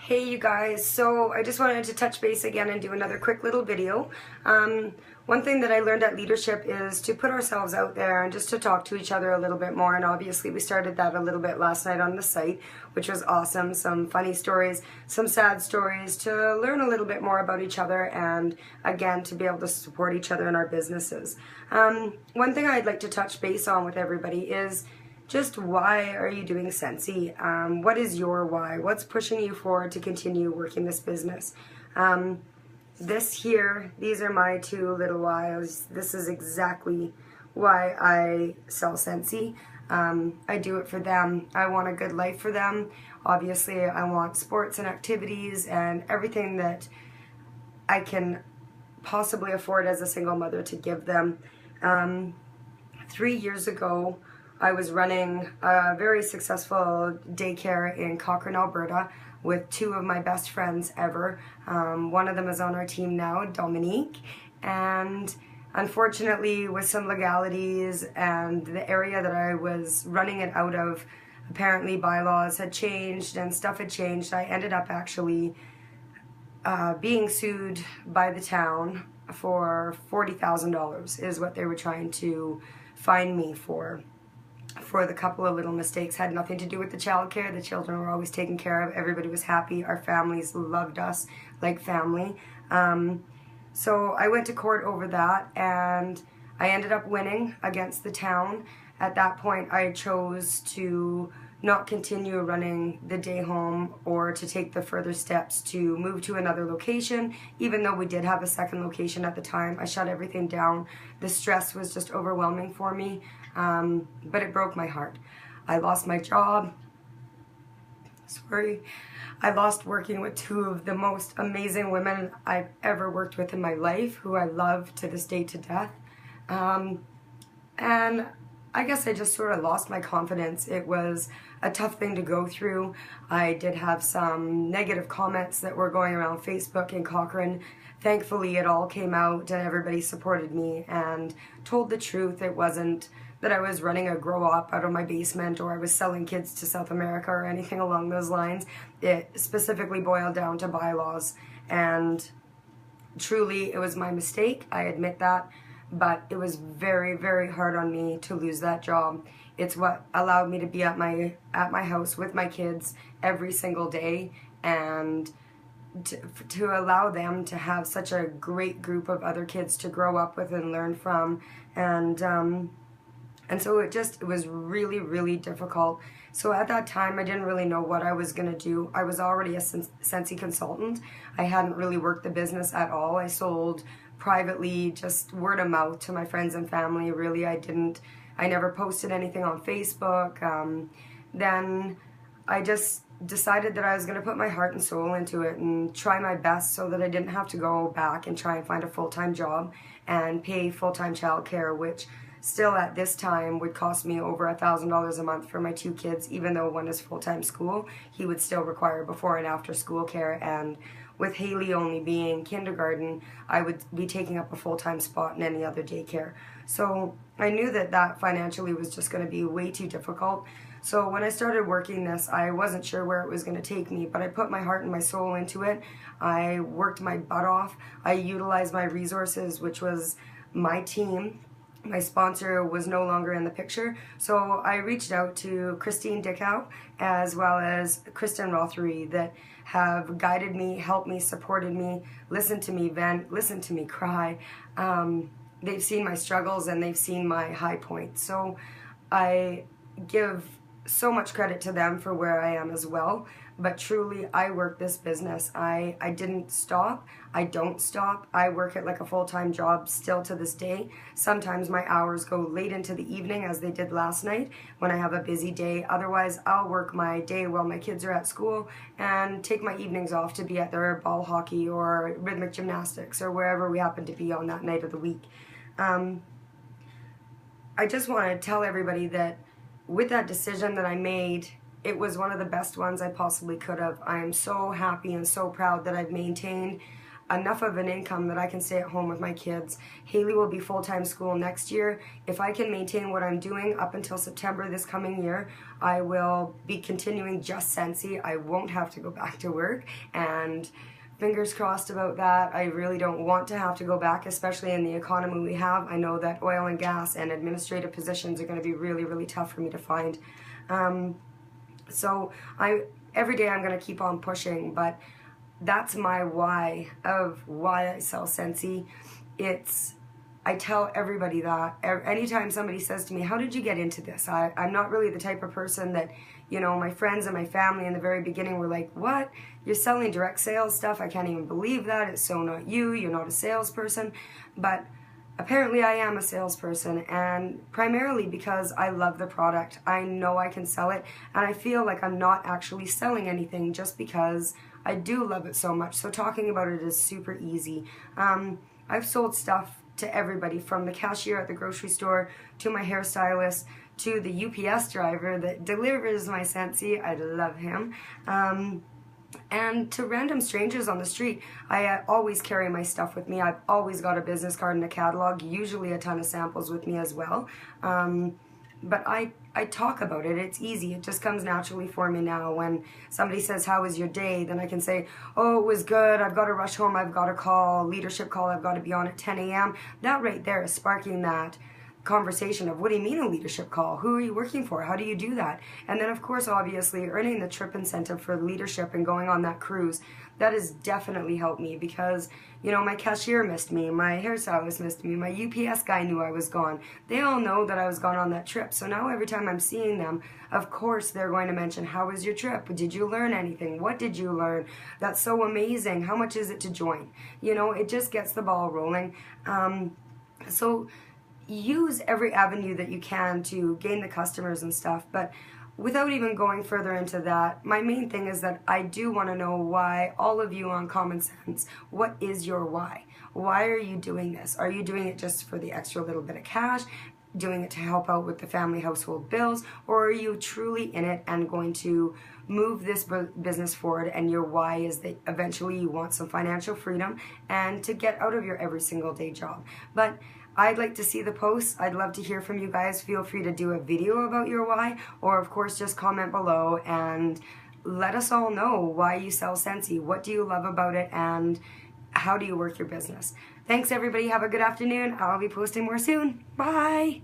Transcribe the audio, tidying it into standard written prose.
Hey you guys, so I just wanted to touch base again and do another quick little video. One thing that I learned at leadership is to put ourselves out there and just to talk to each other a little bit more, and obviously we started that a little bit last night on the site, which was awesome. Some funny stories, some sad stories, to learn a little bit more about each other and again to be able to support each other in our businesses. One thing I'd like to touch base on with everybody is just why are you doing Scentsy? What is your why? What's pushing you forward to continue working this business? These are my two little whys. This is exactly why I sell Scentsy. I do it for them. I want a good life for them. Obviously, I want sports and activities and everything that I can possibly afford as a single mother to give them. 3 years ago, I was running a very successful daycare in Cochrane, Alberta with two of my best friends ever. One of them is on our team now, Dominique, and unfortunately with some legalities and the area that I was running it out of, apparently bylaws had changed and stuff had changed. I ended up actually being sued by the town for $40,000 is what they were trying to fine me for the couple of little mistakes. Had nothing to do with the child care. The children were always taken care of. Everybody was happy. Our families loved us like family. So I went to court over that and I ended up winning against the town. At that point I chose to not continue running the day home or to take the further steps to move to another location. Even though we did have a second location at the time, I shut everything down. The stress was just overwhelming for me, but it broke my heart. I lost my job. I lost working with two of the most amazing women I've ever worked with in my life, who I love to this day to death. And I guess I just sort of lost my confidence. It was a tough thing to go through. I did have some negative comments that were going around Facebook in Cochrane. Thankfully, it all came out and everybody supported me and told the truth. It wasn't that I was running a grow op out of my basement or I was selling kids to South America or anything along those lines. It specifically boiled down to bylaws, and truly it was my mistake. I admit that. But it was very, very hard on me to lose that job. It's what allowed me to be at my house with my kids every single day, and to allow them to have such a great group of other kids to grow up with and learn from. And so it was really, really difficult. So at that time, I didn't really know what I was going to do. I was already a Scentsy consultant. I hadn't really worked the business at all. I sold privately, just word of mouth to my friends and family. Really, I never posted anything on Facebook. Then I just decided that I was going to put my heart and soul into it and try my best so that I didn't have to go back and try and find a full-time job and pay full-time childcare, which still at this time would cost me over $1,000 a month for my two kids. Even though one is full-time school, he would still require before and after school care, and with Haley only being kindergarten, I would be taking up a full-time spot in any other daycare. So I knew that financially was just going to be way too difficult. So when I started working this, I wasn't sure where it was going to take me, but I put my heart and my soul into it. I worked my butt off. I utilized my resources, which was my team. My sponsor was no longer in the picture, so I reached out to Christine Dickow as well as Kristen Rothery that have guided me, helped me, supported me, listened to me vent, listened to me cry. They've seen my struggles and they've seen my high points. So I give so much credit to them for where I am as well. But truly, I work this business. I didn't stop. I don't stop. I work it like a full-time job still to this day. Sometimes my hours go late into the evening, as they did last night when I have a busy day. Otherwise, I'll work my day while my kids are at school and take my evenings off to be at their ball hockey or rhythmic gymnastics or wherever we happen to be on that night of the week. I just want to tell everybody that with that decision that I made, it was one of the best ones I possibly could have. I am so happy and so proud that I've maintained enough of an income that I can stay at home with my kids. Haley will be full-time school next year. If I can maintain what I'm doing up until September this coming year, I will be continuing just Scentsy. I won't have to go back to work, and fingers crossed about that. I really don't want to have to go back, especially in the economy we have. I know that oil and gas and administrative positions are going to be really, really tough for me to find. So every day I'm going to keep on pushing, but that's my why of why I sell Scentsy. I tell everybody that. Anytime somebody says to me, how did you get into this? I'm not really the type of person that, you know, my friends and my family in the very beginning were like, what? You're selling direct sales stuff? I can't even believe that. It's so not you. You're not a salesperson. But apparently I am a salesperson, and primarily because I love the product. I know I can sell it, and I feel like I'm not actually selling anything just because I do love it so much. So talking about it is super easy. I've sold stuff to everybody, from the cashier at the grocery store to my hairstylist to the UPS driver that delivers my Scentsy. I love him. And to random strangers on the street. I always carry my stuff with me. I've always got a business card and a catalog, usually a ton of samples with me as well. But I talk about it. It's easy. It just comes naturally for me now. When somebody says, how was your day? Then I can say, oh, it was good. I've got to rush home. I've got a call, leadership call. I've got to be on at 10 a.m. That right there is sparking that conversation of, what do you mean a leadership call? Who are you working for? How do you do that? And then of course, obviously, earning the trip incentive for leadership and going on that cruise, that has definitely helped me, because, you know, my cashier missed me, my hairstylist missed me, my UPS guy knew I was gone. They all know that I was gone on that trip. So now every time I'm seeing them, of course they're going to mention, how was your trip? Did you learn anything? What did you learn? That's so amazing. How much is it to join? You know, it just gets the ball rolling. So use every avenue that you can to gain the customers and stuff, but without even going further into that, my main thing is that I do want to know why, all of you on Common Sense, what is your why? Why are you doing this? Are you doing it just for the extra little bit of cash, doing it to help out with the family household bills, or are you truly in it and going to move this business forward, and your why is that eventually you want some financial freedom and to get out of your every single day job? But I'd like to see the posts. I'd love to hear from you guys. Feel free to do a video about your why, or of course just comment below and let us all know why you sell Scentsy. What do you love about it, and how do you work your business? Thanks everybody. Have a good afternoon. I'll be posting more soon. Bye.